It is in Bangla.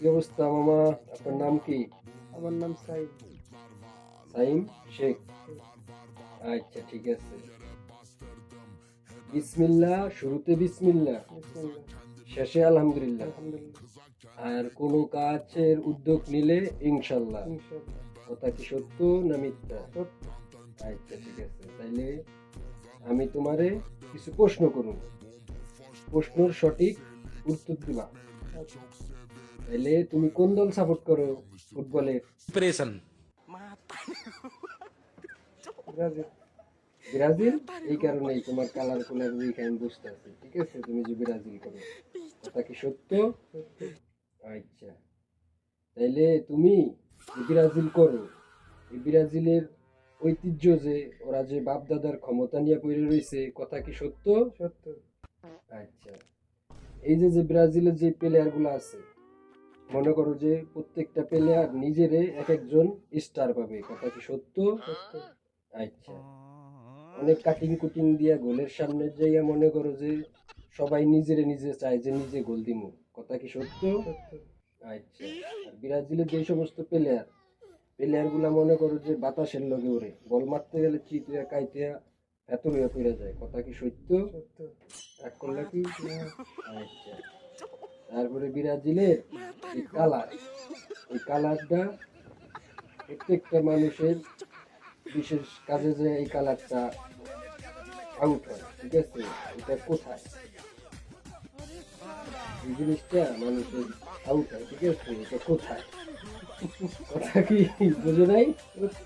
কি অবস্থা মামা? আপনার নাম কি? আমার নাম সাইদ। সাইম শেখ। আচ্ছা ঠিক আছে। বিসমিল্লাহ, শুরুতে বিসমিল্লাহ, বিসমিল্লাহ। শেষে আলহামদুলিল্লাহ। আলহামদুলিল্লাহ। আর কোনো কাজের উদ্যোগ নিলে ইনশাল্লাহ। ইনশাআল্লাহ। কথা কি সত্য না মিথ্যা? সত্য। আচ্ছা ঠিক আছে, তাইলে আমি তোমারে কিছু প্রশ্ন করুন, প্রশ্নের সঠিক উত্তর দিবা। আচ্ছা। তাইলে তুমি কোন দল সাপোর্ট করো ফুটবলের? Present. ব্রাজিল। ব্রাজিল? এই কারণেই তোমার কালার কুলার দেখে আমি বুঝতে পারছি। ঠিক আছে, তুমি যে ব্রাজিল করো। কথা কি সত্য? সত্য। আচ্ছা, তাইলে তুমি যে ব্রাজিল করো, এই ব্রাজিলের ঐতিহ্য যে ওরা যে বাপ দাদার ক্ষমতা নিয়ে পড়ে রয়েছে, কথা কি সত্য? সত্য। আচ্ছা, এই যে যে ব্রাজিলের যে প্লেয়ার গুলো আছে, মনে করো যে প্রত্যেকটা প্লেয়ার নিজেরে এক একজন স্টার পাবে, কথা কি সত্য? সত্য। আচ্ছা, অনেক কাটিং কুটিং দিয়া গোলের সামনে যাইয়া মনে করো যে সবাই নিজেরে নিজে চায় যে নিজে গোল দিমু, কথা কি সত্য? সত্য। আচ্ছা, আর ব্রাজিলের যে সমস্ত প্লেয়ার গুলা মনে করো যে বাতাসের লগে ওরে, বল মারতে গেলে চিটিয়া কাইটিয়া ভেতর হয়ে পড়ে যায়, কথা কি সত্য? সত্য। রাগ করলা কি? না। আচ্ছা, তারপরে ব্রাজিলের এই কালারটা প্রত্যেকটা মানুষের বিশেষ কাজে যে এই কালারটা আউট হয়, ঠিক আছে? এটা কোথায় এই জিনিসটা মানুষের আউট হয়, ঠিক আছে? এটা কোথায়? কথা কি বুঝে নাই? সত্য।